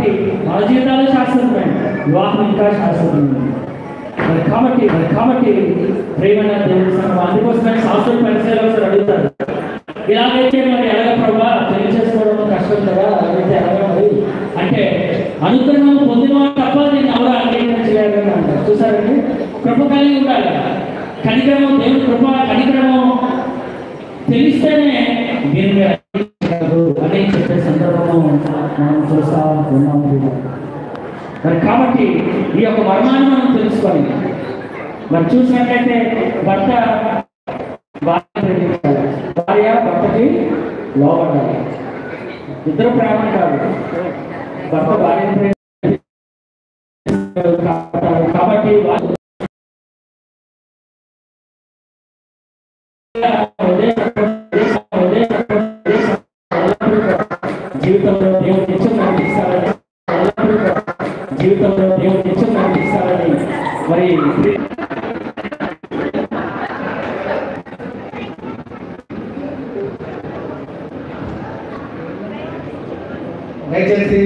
కాబట్టి మన జీవితాలు శాశ్వతమైన వివాహం ఇంకా శాశ్వతమైనది. కాబట్టి ప్రేమైన దేవుడి సంఘం అందుకోసమే శాస్త్రం పరిచయాలు ఒకసారి అడుగుతారు, ఇలాగైతే మరి ఎలాగ ప్రభా పెళ్లి చేసుకోవడం కష్టం కదా, అలాగైతే ఎలాగ మరి అంటే అనుగ్రహం పొందిన వాడు తప్ప దీన్ని ఎవరు అంగీకరించలేదని అంటారు. చూసారండి, కృప కలిగి ఉండాలి. కనికరము, దేవుడి కృప కనికరము తెలిస్తేనే దీన్ని అని చెప్పే సందర్భము మనం చూస్తా ఉన్నాము. మరి కాబట్టి ఈ యొక్క మర్మాన్ని మనం తెలుసుకోవాలి. మరి చూసినట్లయితే భర్త భార్య భర్తకి లోబడాలి. ఇద్దరు ప్రేమ కాదు, భర్త భార్య కాబట్టి జీవితంలో దేవుడు నిత్యం నడిపిస్తారని మరి దయచేసి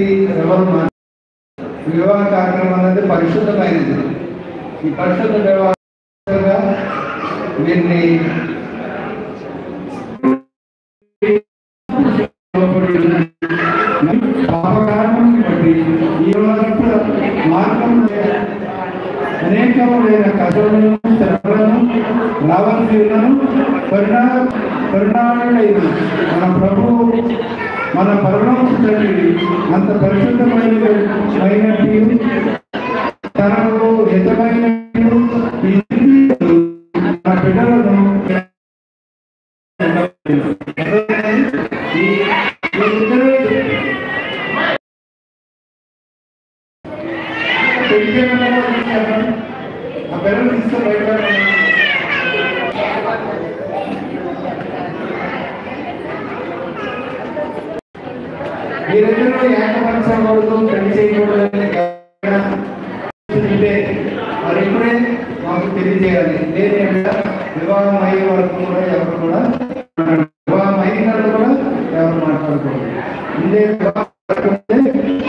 వివాహ కార్యక్రమం అనేది పరిశుద్ధమైనది. ఈ పరిశుద్ధ వివాహంగా దీన్ని పాపకారణాన్ని బట్టి ఈ మార్గంలో అనేకమైన కథలను శ్రమలను రావాల్సిలను పరిణామాలైన మన ప్రభువు మన పరలోక తండ్రి అంత పరిశుద్ధమైనట్టు తనకు హితమైన మన బిడ్డలను ఆ పిల్లలు తీస్తే బయట మీరందరూ ఏకపరచకూడదు, పెళ్లి చేయకూడదు మరి ఇప్పుడే మాకు తెలియజేయాలి. లేదంటే వివాహం అయ్యే వరకు కూడా ఎవరు కూడా వివాహం అయిన కూడా ఎవరు మాట్లాడకూడదు. ఇదే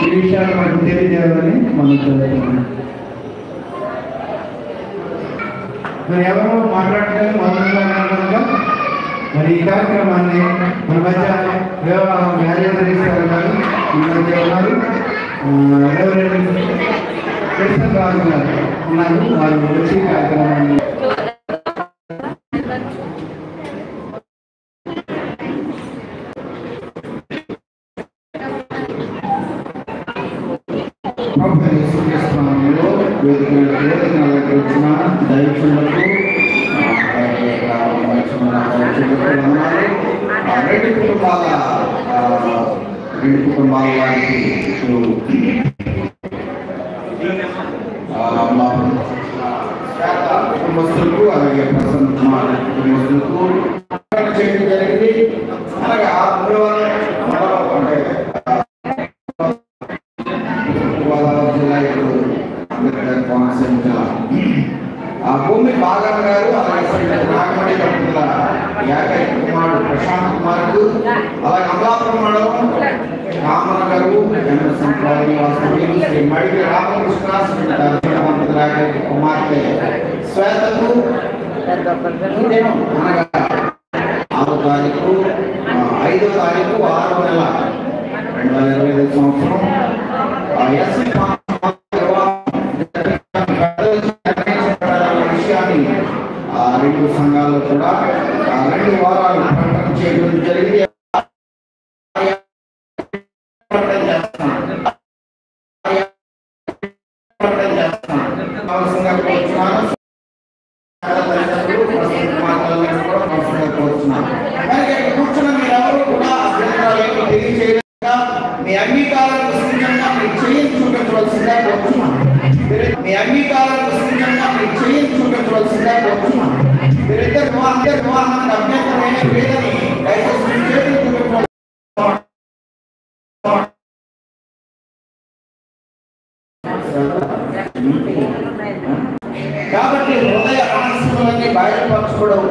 ఈ విషయాలు మనకు తెలియజేయాలని మనం చదువుతున్నాం. మరి ఎవరు మాట్లాడలేదు మొదలుగా మరి ఈ కార్యక్రమాన్ని మన మధ్య మ్యారేజ్ గారు ఈ మధ్య ఉన్నారు, కృష్ణ రాజు గారు ఉన్నారు. వారు వచ్చి కార్యక్రమాన్ని వచ్చిన దైవకులకు రెండు కుటుంబాల వారికి కుటుంబస్తులకు అలాగే ప్రసన్న కుటుంబస్తులకు చేయడం జరిగింది. అలాగే ఆ భూమి బాగా గారు అలాగే నాగమణి దంపతుల ఏకైక కుమారుడు ప్రశాంత్ కుమారుడు, అలాగే అమలాపురం మండలం రామన గారు శ్రీ మడికి రామకృష్ణ దంపతుల ఏకైక కుమార్తె శ్వేతకు అనగా 6వ తారీఖు 5వ తారీఖు 6వ నెల 2025 సంవత్సరం రెండు సంఘాలు కూడా 2 వారాలు ప్రకటన చేయడం జరిగింది. మీ అంగీకారాన్ని సూచనగా మీరు చేయని చూపించవలసిందిగా కోరుతున్నాను. మీ అంగీకారాన్ని సూచనగా మీరు చేయని చూపించవలసిందిగా కోరుతున్నాను. మీరిద్దరు వివాహానికి అభ్యంతరమైన లేదని దయచేసి చేతులు చూపించవచ్చు. కాబట్టి హృదయ రహస్యములన్నీ బయటపరచుకోవడం